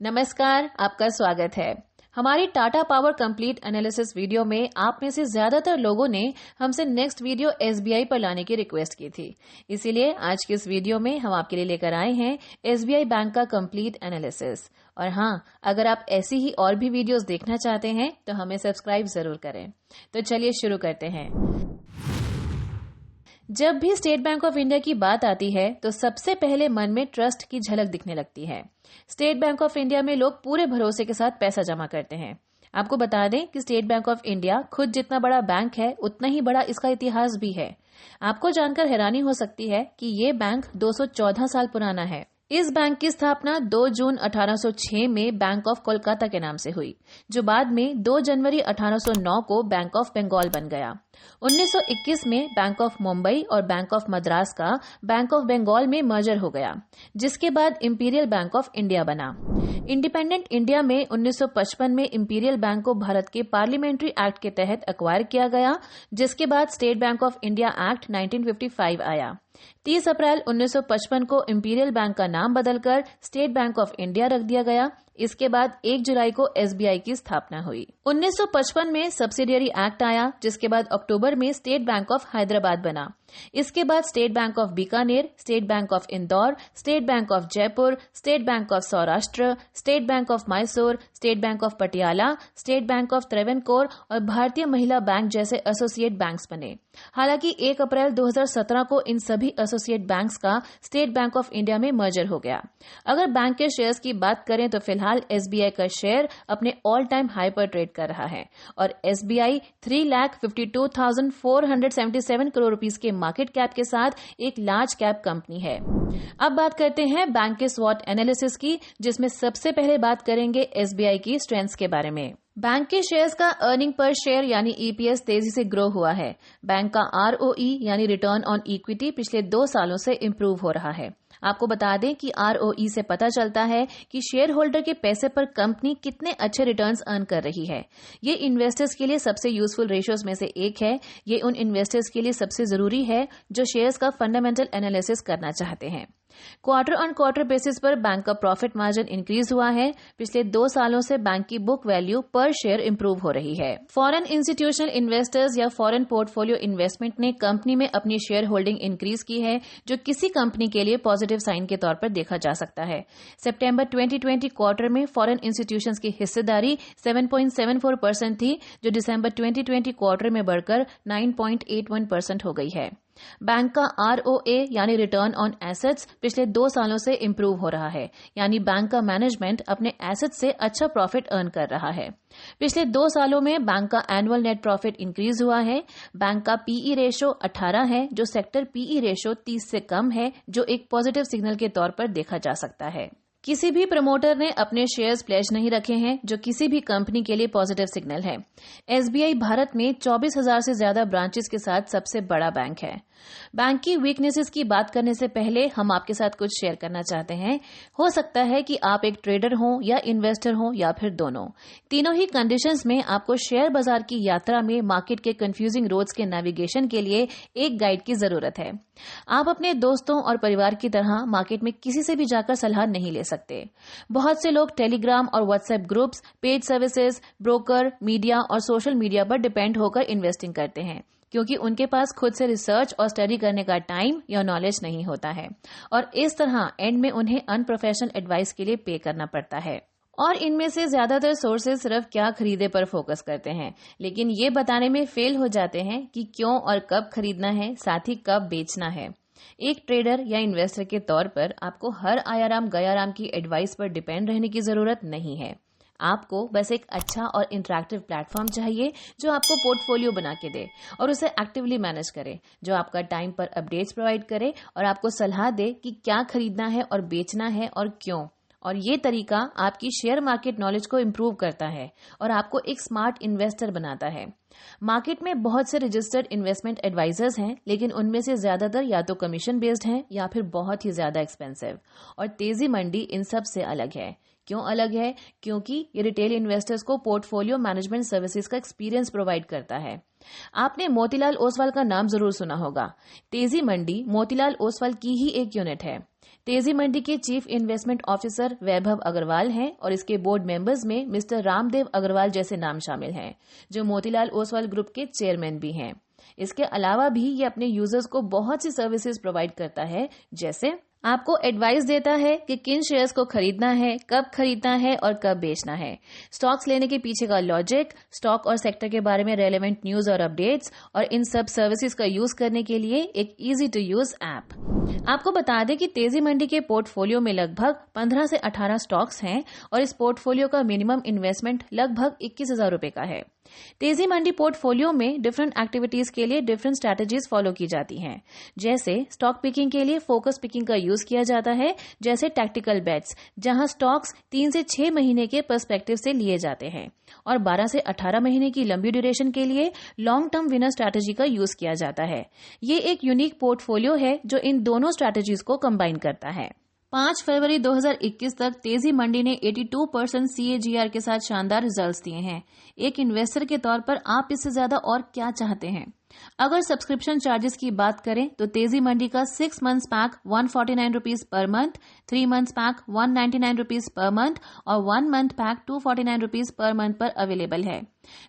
नमस्कार, आपका स्वागत है। हमारी Tata power complete analysis video में आप में से ज्यादातर लोगों ने हमसे नेक्स्ट वीडियो एसबीआई पर लाने की रिक्वेस्ट की थी। इसीलिए आज के इस वीडियो में हम आपके लिए लेकर आए हैं एसबीआई बैंक का कंप्लीट एनालिसिस। और हाँ, अगर आप ऐसी ही और भी वीडियोस देखना चाहते हैं तो हमें सब्सक्राइब जरूर करें। तो चलिए शुरू करते हैं। जब भी स्टेट बैंक ऑफ इंडिया की बात आती है तो सबसे पहले मन में ट्रस्ट की झलक दिखने लगती है। स्टेट बैंक ऑफ इंडिया में लोग पूरे भरोसे के साथ पैसा जमा करते हैं। आपको बता दें कि स्टेट बैंक ऑफ इंडिया खुद जितना बड़ा बैंक है उतना ही बड़ा इसका इतिहास भी है। आपको जानकर हैरानी हो सकती है कि ये बैंक 214 साल पुराना है। इस बैंक की स्थापना 2 जून 1806 में बैंक ऑफ कोलकाता के नाम से हुई, जो बाद में 2 जनवरी 1809 को बैंक ऑफ बंगाल बन गया। 1921 में बैंक ऑफ मुंबई और बैंक ऑफ मद्रास का बैंक ऑफ बंगाल में मर्जर हो गया, जिसके बाद इंपीरियल बैंक ऑफ इंडिया बना। इंडिपेंडेंट इंडिया में 1955 में इंपीरियल बैंक को भारत के पार्लियामेंट्री एक्ट के तहत एक्वायर किया गया, जिसके बाद state bank of India act 1955 आया। 30 अप्रैल 1955 को इंपीरियल बैंक का नाम बदलकर स्टेट बैंक ऑफ इंडिया रख दिया गया। इसके बाद 1 जुलाई को एसबीआई की स्थापना हुई। 1955 में सब्सिडियरी एक्ट आया, जिसके बाद अक्टूबर में स्टेट बैंक ऑफ हैदराबाद बना। इसके बाद state bank of Bikaner, state bank of Indore, state bank of Jaipur, state bank of Saurashtra, state bank of Mysore, state bank of Patiala, state bank of Travancore और भारतीय महिला बैंक जैसे एसोसिएट बैंक्स बने। हालांकि 1 अप्रैल 2017 को इन सभी एसोसिएट बैंक्स का स्टेट बैंक ऑफ इंडिया में मर्जर हो गया। अगर बैंक के शेयर्स की बात करें तो फिलहाल एसबीआई का शेयर अपने ऑल टाइम हाई पर ट्रेड कर रहा है और एसबीआई 3,52,477 करोड़ रुपीस के मार्केट कैप के साथ एक लार्ज कैप कंपनी है। अब बात करते हैं बैंक के स्वॉट एनालिसिस की, जिसमें सबसे पहले बात करेंगे एसबीआई की स्ट्रेंथ्स के बारे में। बैंक के शेयर्स का अर्निंग पर शेयर यानी ईपीएस तेजी से ग्रो हुआ है। बैंक का आरओई यानी रिटर्न ऑन इक्विटी पिछले 2 सालों से इंप्रूव हो रहा है। आपको बता दें कि आरओई से पता चलता है कि शेयर होल्डर के पैसे पर कंपनी कितने अच्छे रिटर्न्स अर्न कर रही है। ये इन्वेस्टर्स के लिए सबसे यूजफुल रेशियोज में से एक है। ये उन इन्वेस्टर्स के लिए सबसे जरूरी है जो शेयर्स का फंडामेंटल एनालिसिस करना चाहते हैं। क्वार्टर ऑन क्वार्टर बेसिस पर बैंक का प्रॉफिट मार्जिन इंक्रीज हुआ है। पिछले 2 सालों से बैंक की बुक वैल्यू पर शेयर इंप्रूव हो रही है। फॉरेन इंस्टीट्यूशनल इन्वेस्टर्स या फॉरेन पोर्टफोलियो इन्वेस्टमेंट ने कंपनी में अपनी शेयर होल्डिंग इंक्रीज की है, जो किसी कंपनी के लिए पॉजिटिव साइन के तौर पर देखा जा सकता है। सितंबर 2020 क्वार्टर में फॉरेन इंस्टीट्यूशंस की हिस्सेदारी 7.74% थी, जो दिसंबर 2020 क्वार्टर में बढ़कर 9.81% हो गई है। बैंक का आरओए यानी रिटर्न ऑन एसेट्स पिछले 2 सालों से इंप्रूव हो रहा है, यानी बैंक का मैनेजमेंट अपने एसेट्स से अच्छा प्रॉफिट अर्न कर रहा है। पिछले 2 सालों में बैंक का एनुअल नेट प्रॉफिट इंक्रीज हुआ है। बैंक का पीई रेशो 18 है, जो सेक्टर पीई रेशो 30 से कम है, जो एक पॉजिटिव सिग्नल के तौर पर देखा जा सकता है। किसी भी प्रमोटर ने अपने शेयर्स प्लेज नहीं रखे हैं, जो किसी भी कंपनी के लिए पॉजिटिव सिग्नल है। एसबीआई भारत में 24,000 से ज्यादा ब्रांचेस के साथ सबसे बड़ा बैंक है। बैंक की वीकनेसेस की बात करने से पहले हम आपके साथ कुछ शेयर करना चाहते हैं। हो सकता है कि आप एक ट्रेडर हो या इन्वेस्टर हो या फिर दोनों। तीनों ही कंडीशंस में आपको शेयर बाजार की यात्रा में मार्केट के कंफ्यूजिंग रोड्स के नेविगेशन के लिए एक गाइड की जरूरत है। आप अपने दोस्तों और परिवार की तरह मार्केट में किसी से भी जाकर सलाह नहीं ले सकते। बहुत से लोग टेलीग्राम और WhatsApp groups, paid services, broker, media और सोशल मीडिया पर डिपेंड होकर इन्वेस्टिंग करते हैं, क्योंकि उनके पास खुद से रिसर्च और स्टडी करने का टाइम या नॉलेज नहीं होता है और इस तरह एंड में उन्हें अनप्रोफेशनल एडवाइस के लिए पे करना पड़ता है। और इनमें से ज्यादातर सोर्सेज सिर्फ क्या खरीदे पर फोकस करते हैं, लेकिन ये बताने में फेल हो जाते हैं कि क्यों और कब खरीदना है, साथ ही कब बेचना है। एक ट्रेडर या इन्वेस्टर के तौर पर आपको हर आयाराम गयाराम की एडवाइस पर डिपेंड रहने की जरूरत नहीं है। आपको बस एक अच्छा और इंटरैक्टिव प्लेटफॉर्म चाहिए जो आपको पोर्टफोलियो बना के दे और उसे एक्टिवली मैनेज करे, जो आपका टाइम पर अपडेट्स प्रोवाइड करे और आपको सलाह दे कि क्या खरीदना है और बेचना है और क्यों। और ये तरीका आपकी शेयर मार्केट नॉलेज को इम्प्रूव करता है और आपको एक स्मार्ट इन्वेस्टर बनाता है। मार्केट में बहुत से रजिस्टर्ड इन्वेस्टमेंट एडवाइजर्स हैं, लेकिन उनमें से ज्यादातर या तो कमीशन बेस्ड हैं या फिर बहुत ही ज्यादा एक्सपेंसिव। और तेजी मंडी इन सब से अलग है। क्यों अलग है? क्योंकि ये रिटेल इन्वेस्टर्स को पोर्टफोलियो मैनेजमेंट सर्विसेज का एक्सपीरियंस प्रोवाइड करता है। आपने मोतीलाल ओसवाल का नाम जरूर सुना होगा। तेजी मंडी मोतीलाल ओसवाल की ही एक यूनिट है। तेजी मंडी के चीफ इन्वेस्टमेंट ऑफिसर वैभव अग्रवाल हैं और इसके बोर्ड मेंबर्स में मिस्टर रामदेव अग्रवाल जैसे नाम शामिल हैं, जो मोतीलाल ओसवाल ग्रुप के चेयरमैन भी हैं। इसके अलावा भी ये अपने यूजर्स को बहुत सी सर्विसेज प्रोवाइड करता है, जैसे आपको एडवाइस देता है कि किन शेयर्स को खरीदना है, कब खरीदना है और कब बेचना है, स्टॉक्स लेने के पीछे का लॉजिक, स्टॉक और सेक्टर के बारे में रेलेवेंट न्यूज और अपडेट्स, और इन सब सर्विसेज का यूज करने के लिए एक इजी टू यूज ऐप। आपको बता दें कि तेजी मंडी के पोर्टफोलियो में लगभग 15 से 18 स्टॉक्स हैं और इस पोर्टफोलियो का मिनिमम इन्वेस्टमेंट लगभग 21,000 रुपए का है। तेजी मंडी पोर्टफोलियो में डिफरेंट एक्टिविटीज के लिए डिफरेंट स्ट्रैटेजीज फॉलो की जाती हैं, जैसे स्टॉक पिकिंग के लिए फोकस पिकिंग का यूज किया जाता है, जैसे टैक्टिकल बेट्स जहां स्टॉक्स 3 से 6 महीने के पर्सपेक्टिव से लिए जाते हैं, और 12 से 18 महीने की लंबी ड्यूरेशन के लिए लॉन्ग टर्म विनर स्ट्रैटेजी का यूज किया जाता है। ये एक यूनिक पोर्टफोलियो है जो इन दोनों स्ट्रैटेजीज को कंबाइन करता है। 5 फरवरी 2021 तक तेजी मंडी ने 82% CAGR के साथ शानदार रिजल्ट्स दिए हैं। एक इन्वेस्टर के तौर पर आप इससे ज्यादा और क्या चाहते हैं? अगर सब्सक्रिप्शन चार्जेस की बात करें तो तेजी मंडी का 6 months pack 149 rupees per month, 3 months pack 199 rupees per month और 1 month pack 249 rupees per month पर अवेलेबल है।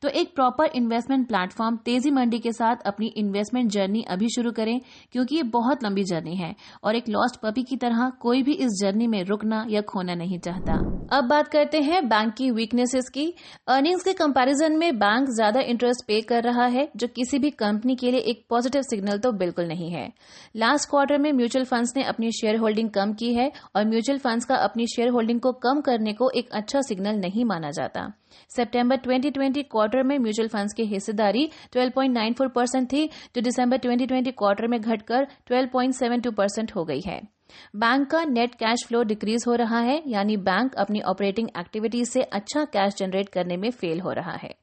तो एक प्रॉपर इन्वेस्टमेंट प्लेटफॉर्म तेजी मंडी के साथ अपनी इन्वेस्टमेंट जर्नी अभी शुरू करें, क्योंकि ये बहुत लंबी जर्नी है और एक लॉस्ट पपी की तरह कोई भी इस जर्नी में रुकना या खोना नहीं चाहता। अब बात करते हैं बैंक की वीकनेसेस की। अर्निंग्स के कंपैरिजन में बैंक ज्यादा इंटरेस्ट पे कर रहा है, जो किसी भी कंपनी के लिए एक पॉजिटिव सिग्नल तो बिल्कुल नहीं है। लास्ट क्वार्टर में म्यूचुअल फंड्स ने अपनी शेयर होल्डिंग कम की है और म्यूचुअल फंड्स का अपनी शेयर होल्डिंग को कम करने को एक अच्छा सिग्नल नहीं माना जाता। सितंबर 2020 क्वार्टर में म्यूचुअल फंड्स की हिस्सेदारी 12.94% थी, जो दिसंबर 2020 क्वार्टर में घटकर 12.72% हो गई है। बैंक का नेट कैश फ्लो डिक्रीज हो रहा है, यानी बैंक अपनी ऑपरेटिंग एक्टिविटीज से अच्छा कैश जनरेट करने में फेल हो रहा है।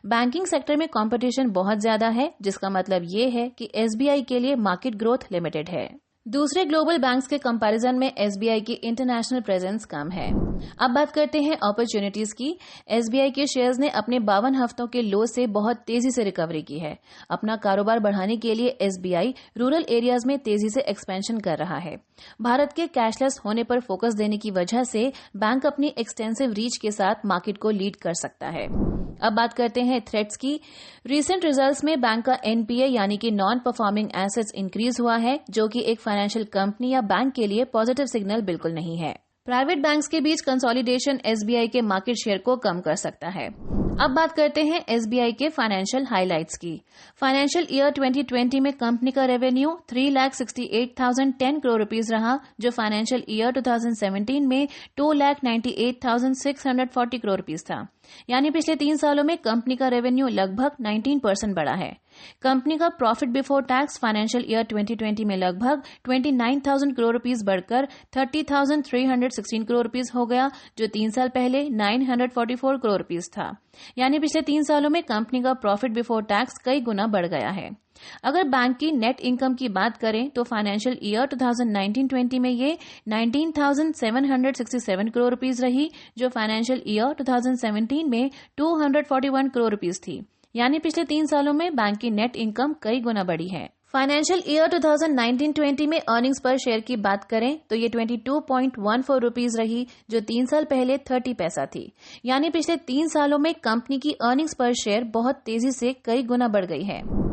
बैंकिंग सेक्टर में कंपटीशन बहुत ज्यादा है, जिसका मतलब ये है कि SBI के लिए मार्केट ग्रोथ लिमिटेड है। दूसरे ग्लोबल बैंक्स के कंपैरिजन में SBI की इंटरनेशनल प्रेजेंस कम है। अब बात करते हैं अपॉर्चुनिटीज की। SBI के शेयर्स ने अपने 52 हफ्तों के लो से बहुत तेजी से रिकवरी की है। अपना कारोबार बढ़ाने के लिए SBI रूरल एरियाज में तेजी से एक्सपेंशन कर रहा है। भारत के कैशलेस होने पर फोकस देने की वजह से बैंक अपनी एक्सटेंसिव रीच के साथ मार्केट को लीड कर सकता है। अब बात करते हैं थ्रेट्स की। रीसेंट रिजल्ट्स में बैंक का NPA यानी कि नॉन परफॉर्मिंग एसेट्स इंक्रीज हुआ है, जो कि एक फाइनेंशियल कंपनी या बैंक के लिए पॉजिटिव सिग्नल बिल्कुल नहीं है। प्राइवेट बैंक्स के बीच कंसोलिडेशन SBI के मार्केट शेयर को कम कर सकता है। अब बात करते हैं SBI के फाइनेंशियल हाइलाइट्स की। फाइनेंशियल ईयर 2020 में कंपनी का रेवेन्यू 3,68,010 करोड़ रुपीस रहा, जो फाइनेंशियल ईयर 2017 में 2,98,640 करोड़ रुपीस था। यानी पिछले 3 सालों में कंपनी का रेवेन्यू लगभग 19% बढ़ा है। कंपनी का profit before tax financial year 2020 में लगभग 29,000 करोड़ रुपीस बढ़कर 30,316 करोड़ रुपीस हो गया, जो 3 साल पहले 944 करोड़ रुपीस था। यानी पिछले 3 सालों में कंपनी का प्रॉफिट बिफोर टैक्स कई गुना बढ़ गया है। अगर बैंक की नेट इनकम की बात करें तो फाइनेंशियल ईयर 2019-20 में ये 19,767 करोड़ रुपीस रही, जो फाइनेंशियल ईयर 2017 में 241 करोड़ रुपीस थी। यानी पिछले 3 सालों में बैंक की नेट इनकम कई गुना बढ़ी है। फाइनेंशियल ईयर 2019-20 में अर्निंग्स पर शेयर की बात करें तो ये 22.14 रुपीस रही, जो 3 साल पहले 30 पैसा थी। यानी पिछले 3 सालों में कंपनी की अर्निंग्स पर शेयर बहुत तेजी से कई गुना बढ़ गई है।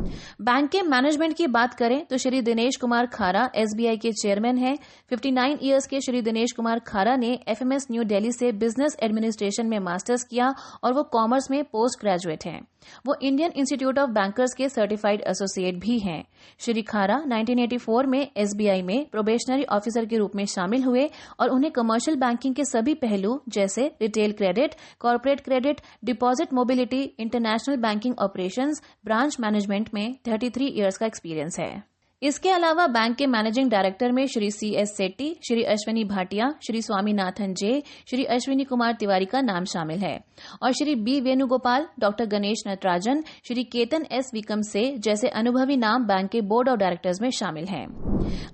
बैंक के मैनेजमेंट की बात करें तो श्री दिनेश कुमार खारा SBI के चेयरमैन हैं। 59 इयर्स के श्री दिनेश कुमार खारा ने FMS न्यू दिल्ली से बिजनेस एडमिनिस्ट्रेशन में मास्टर्स किया और वो कॉमर्स में पोस्ट ग्रेजुएट हैं। वो इंडियन इंस्टीट्यूट ऑफ बैंकर्स के सर्टिफाइड एसोसिएट भी हैं। श्री खारा 1984 में SBI में प्रोबेशनरी ऑफिसर के रूप में शामिल हुए और उन्हें कमर्शियल बैंकिंग के सभी पहलू जैसे retail credit, corporate credit, deposit mobility, international banking operations, branch management में 33 इयर्स का एक्सपीरियंस है। इसके अलावा बैंक के मैनेजिंग डायरेक्टर में श्री CS सेट्टी, श्री अश्विनी भाटिया, श्री स्वामीनाथन जे, श्री अश्विनी कुमार तिवारी का नाम शामिल है और Shri B Venugopal, doctor Ganesh Natarajan, Shri Ketan S Vikamsey जैसे अनुभवी नाम बैंक के बोर्ड ऑफ डायरेक्टर्स में शामिल हैं।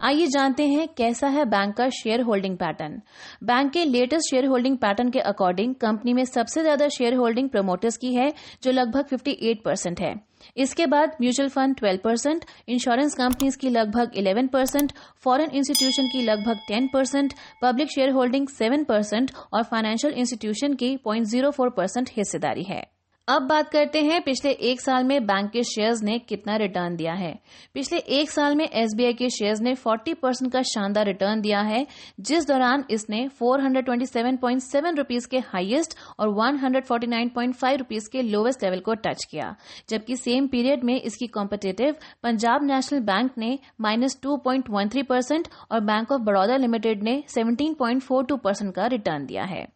आइए जानते हैं कैसा है बैंक का शेयर होल्डिंग पैटर्न। बैंक के लेटेस्ट शेयर होल्डिंग पैटर्न के अकॉर्डिंग कंपनी में सबसे ज्यादा शेयर होल्डिंग प्रमोटर्स की है, जो लगभग 58% है। इसके बाद म्यूचुअल फंड 12%, इंश्योरेंस कंपनीज की लगभग 11%, फॉरेन इंस्टीट्यूशन की लगभग 10%, पब्लिक शेयर होल्डिंग 7% और फाइनेंशियल इंस्टीट्यूशन की 0.04% हिस्सेदारी है। अब बात करते हैं पिछले एक साल में बैंक के शेयर्स ने कितना रिटर्न दिया है। पिछले एक साल में एसबीआई के शेयर्स ने 40% का शानदार रिटर्न दिया है, जिस दौरान इसने 427.7 रुपीज के हाईएस्ट और 149.5 रुपीज के लोवेस्ट लेवल को टच किया, जबकि सेम पीरियड में इसकी कॉम्पिटिटिव पंजाब नेशनल बैंक ने -2.13% और बैंक ऑफ बड़ौदा लिमिटेड ने 17.42% का रिटर्न दिया है।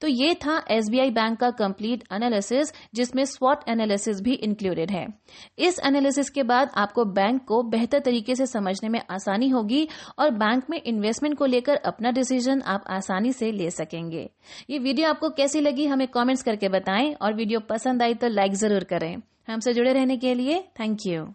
तो ये था एसबीआई बैंक का कंप्लीट एनालिसिस, जिसमें स्वॉट एनालिसिस भी इंक्लूडेड है। इस एनालिसिस के बाद आपको बैंक को बेहतर तरीके से समझने में आसानी होगी और बैंक में इन्वेस्टमेंट को लेकर अपना डिसीजन आप आसानी से ले सकेंगे। ये वीडियो आपको कैसी लगी हमें कमेंट्स करके बताएं और वीडियो पसंद आई तो लाइक जरूर करें। हमसे जुड़े रहने के लिए थैंक यू।